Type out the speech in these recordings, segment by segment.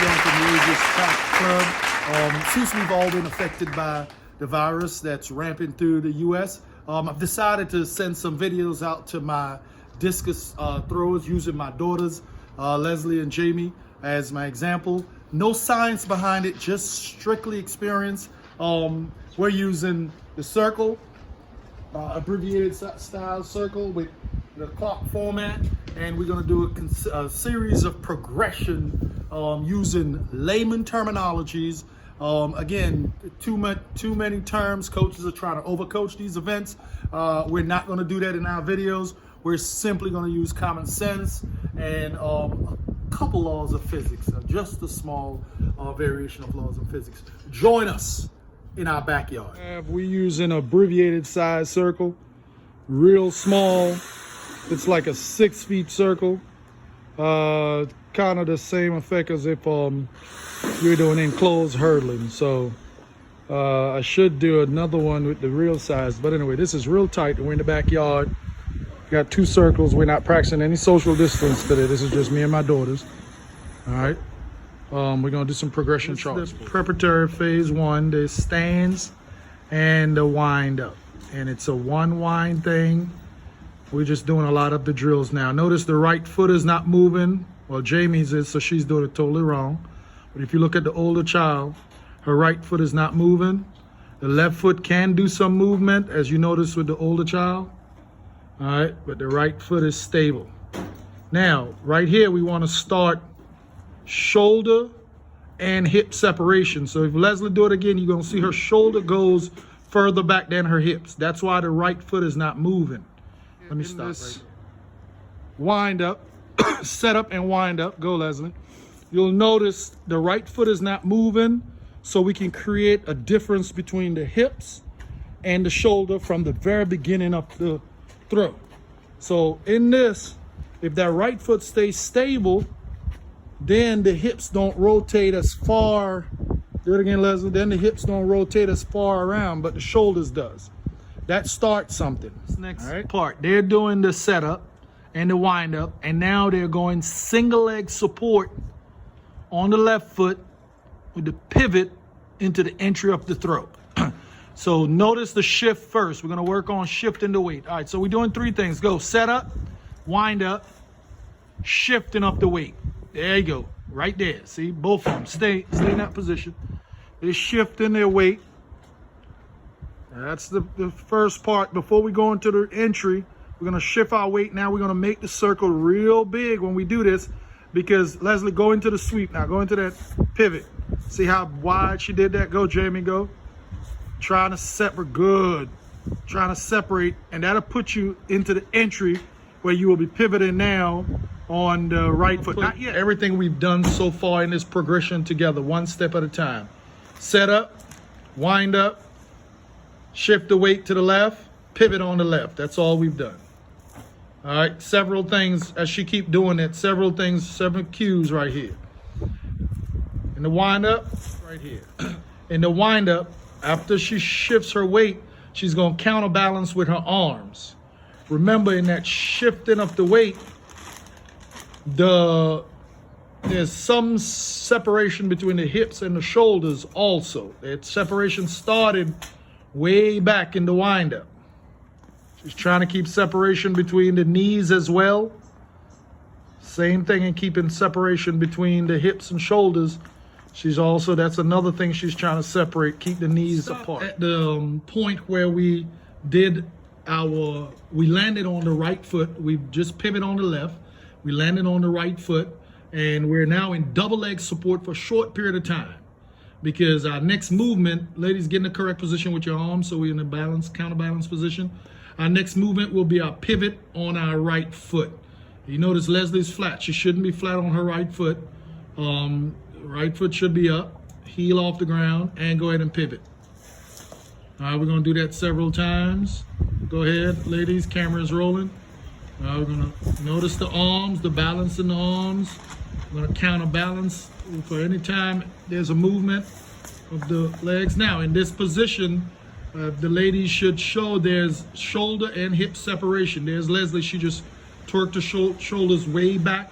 John from the USATF Club. Since we've all been affected by the virus that's rampant through the U.S., I've decided to send some videos out to my discus throwers using my daughters, Leslie and Jamie, as my example. No science behind it, just strictly experience. We're using the circle, abbreviated style circle with the clock format, and we're going to do a series of progression using layman terminologies. Again, too many terms. Coaches are trying to overcoach these events. We're not going to do that in our videos. We're simply going to use common sense and a couple laws of physics, just a small variation of laws of physics. Join us in our backyard. We use an abbreviated size circle, real small. It's like a 6 feet circle. Kind of the same effect as if you're doing enclosed hurdling. So I should do another one with the real size. But anyway, this is real tight. We're in the backyard. Got 2 circles. We're not practicing any social distance today. This is just me and my daughters. All right. We're gonna do some progression charts. The preparatory phase 1. There's stands and the wind up, and it's a one wind thing. We're just doing a lot of the drills now. Notice the right foot is not moving. Well, Jamie's is, so she's doing it totally wrong. But if you look at the older child, her right foot is not moving. The left foot can do some movement, as you notice with the older child. All right, but the right foot is stable. Now, right here, we want to start shoulder and hip separation. So if Leslie do it again, you're going to see her shoulder goes further back than her hips. That's why the right foot is not moving. Let me stop this. Wind up, set up and wind up. Go, Leslie. You'll notice the right foot is not moving, so we can create a difference between the hips and the shoulder from the very beginning of the throw. So in this, if that right foot stays stable, then the hips don't rotate as far. Do it again, Leslie. Then the hips don't rotate as far around, but the shoulders does. That starts something. This next part, they're doing the setup and the wind up, and now they're going single leg support on the left foot with the pivot into the entry of the throw. So notice the shift first. We're gonna work on shifting the weight. All right, so we're doing 3 things. Go set up, wind up, shifting up the weight. There you go, right there. See, both of them, stay in that position. They're shifting their weight. That's the first part. Before we go into the entry, we're gonna shift our weight. Now we're gonna make the circle real big when we do this, because Leslie, go into the sweep now. Go into that pivot. See how wide she did that? Go, Jamie, go. Trying to separate, good. Trying to separate, and that'll put you into the entry where you will be pivoting now on the right foot. Not yet. Everything we've done so far in this progression together, one step at a time. Set up, wind up, shift the weight to the left, pivot on the left. That's all we've done. All right, several things as she keep doing it, several cues right here. In the wind up, right here. In the wind up, after she shifts her weight, she's gonna counterbalance with her arms. Remember, in that shifting of the weight, there's some separation between the hips and the shoulders also. That separation started way back in the windup. She's trying to keep separation between the knees as well. Same thing in keeping separation between the hips and shoulders. She's also, that's another thing she's trying to separate, keep the knees apart. At the point where we landed on the right foot, we just pivot on the left. We landed on the right foot, and we're now in double leg support for a short period of time. Because our next movement, ladies, get in the correct position with your arms so we're in a counterbalance position. Our next movement will be our pivot on our right foot. You notice Leslie's flat. She shouldn't be flat on her right foot. Right foot should be up, heel off the ground, and go ahead and pivot. All right, we're gonna do that several times. Go ahead, ladies, camera's rolling. We're gonna notice the arms, the balance in the arms. We're gonna counterbalance for any time there's a movement of the legs. Now, in this position, the ladies should show there's shoulder and hip separation. There's Leslie, she just twerked the shoulders way back.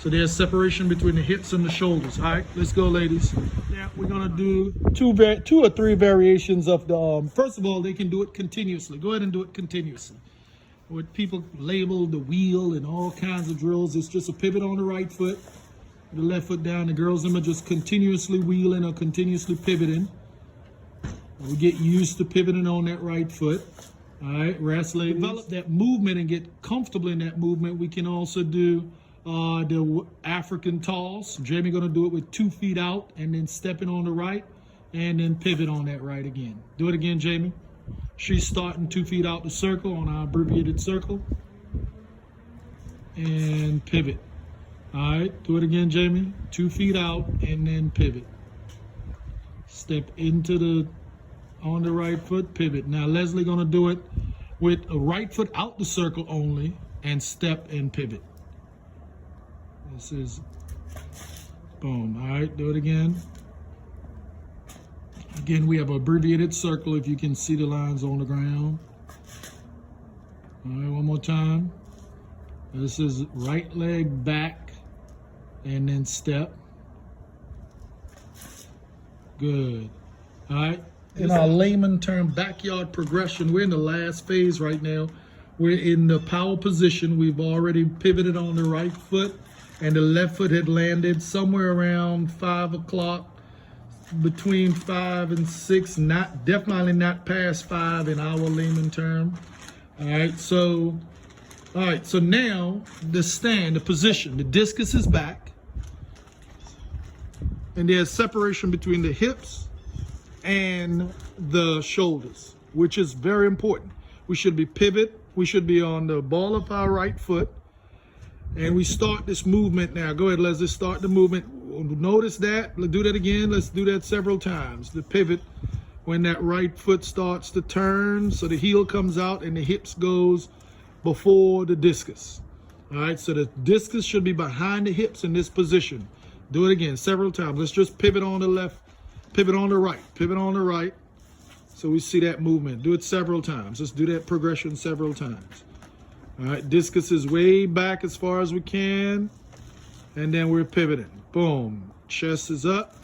So there's separation between the hips and the shoulders. All right, let's go, ladies. Now we're gonna do two or three variations of the, first of all, they can do it continuously. Go ahead and do it continuously. What people label the wheel and all kinds of drills, it's just a pivot on the right foot, the left foot down. The girls them are just continuously wheeling or continuously pivoting. We get used to pivoting on that right foot. All right, rest, ladies. Develop that movement and get comfortable in that movement. We can also do the African toss. Jamie gonna do it with 2 feet out and then stepping on the right and then pivot on that right again. Do it again, Jamie. She's starting 2 feet out the circle on our abbreviated circle and pivot. All right, do it again, Jamie. 2 feet out and then pivot. Step into the, on the right foot, pivot. Now Leslie gonna do it with a right foot out the circle only and step and pivot. This is boom. All right, do it again. Again, we have an abbreviated circle if you can see the lines on the ground. All right, one more time. This is right leg back and then step. Good. All right. In our layman term, backyard progression, we're in the last phase right now. We're in the power position. We've already pivoted on the right foot and the left foot had landed somewhere around 5 o'clock, between 5 and 6, definitely not past 5 in our layman term. All right, so now the stand, the position, the discus is back, and there's separation between the hips and the shoulders, which is very important. We should be pivot. We should be on the ball of our right foot. And we start this movement now. Go ahead, Leslie, start the movement. Notice that. Let's do that again. Let's do that several times. The pivot, when that right foot starts to turn, so the heel comes out and the hips goes before the discus. All right, so the discus should be behind the hips in this position. Do it again several times. Let's just pivot on the left, pivot on the right, pivot on the right. So we see that movement. Do it several times. Let's do that progression several times. All right, discus is way back as far as we can, and then we're pivoting. Boom, chest is up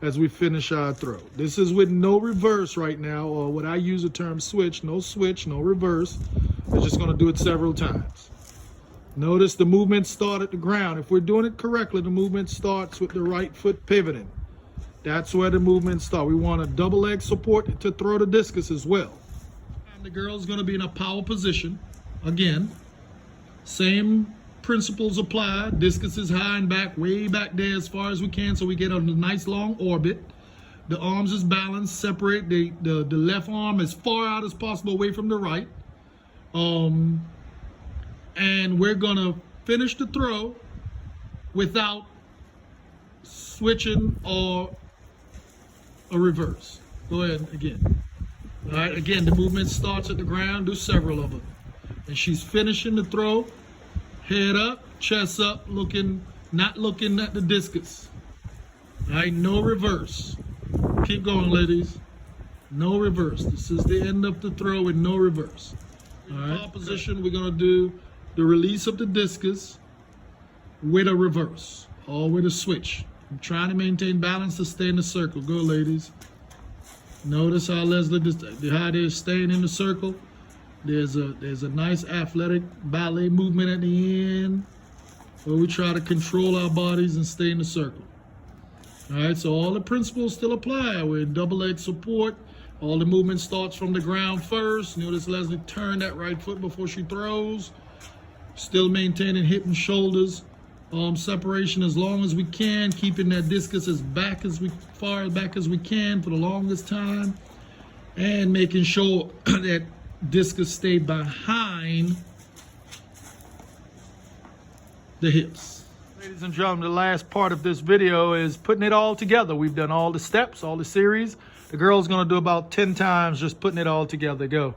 as we finish our throw. This is with no reverse right now, or what I use the term switch, no reverse. We're just gonna do it several times. Notice the movement start at the ground. If we're doing it correctly, the movement starts with the right foot pivoting. That's where the movement starts. We want a double leg support to throw the discus as well. And the girl's gonna be in a power position. Again, same principles apply. Discus is high and back, way back there as far as we can, so we get a nice long orbit. The arms is balanced, separate the left arm as far out as possible away from the right. And we're gonna finish the throw without switching or a reverse. Go ahead again. All right, again, the movement starts at the ground, do several of them. And she's finishing the throw, head up, chest up, not looking at the discus. All right, no reverse. Keep going, ladies. No reverse. This is the end of the throw with no reverse. All right, in position, we're gonna do the release of the discus with a reverse, or with a switch. I'm trying to maintain balance to stay in the circle. Go, ladies. Notice how Leslie, how they're staying in the circle. There's a nice athletic ballet movement at the end where we try to control our bodies and stay in the circle. All right, so all the principles still apply. We're in double leg support. All the movement starts from the ground first. Notice Leslie turn that right foot before she throws. Still maintaining hip and shoulders separation as long as we can, keeping that discus as far back as we can for the longest time, and making sure that discus stay behind the hips. Ladies and gentlemen, the last part of this video is putting it all together. We've done all the steps, all the series. The girl's gonna do about 10 times just putting it all together. Go.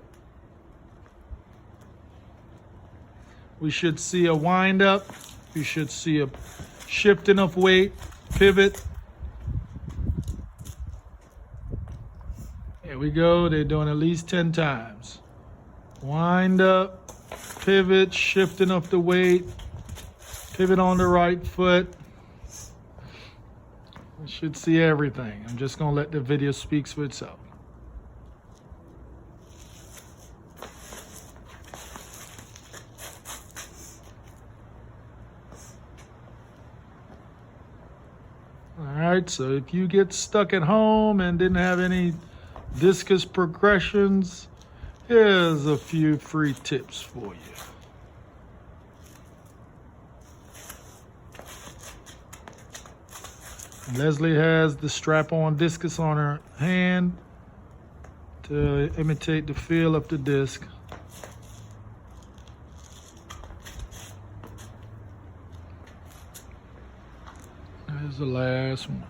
We should see a wind up. You should see a shifting of weight, pivot. Here we go. They're doing at least 10 times. Wind up, pivot, shifting of the weight, Pivot on the right foot. You should see everything. I'm just gonna let the video speak for itself. Alright, so if you get stuck at home and didn't have any discus progressions, here's a few free tips for you. Leslie has the strap-on discus on her hand to imitate the feel of the disc. Here's the last one.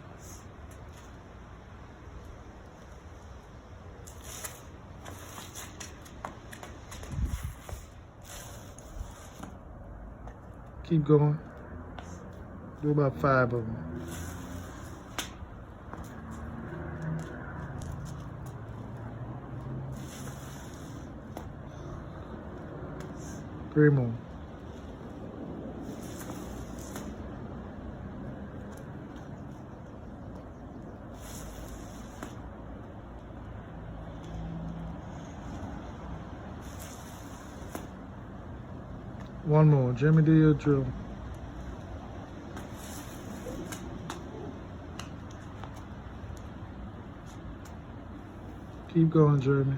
Keep going. Do about 5 of them. Three more. One more. Jimmy, do your drill. Keep going, Jeremy.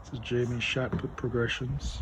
This is Jamie's shot put progressions.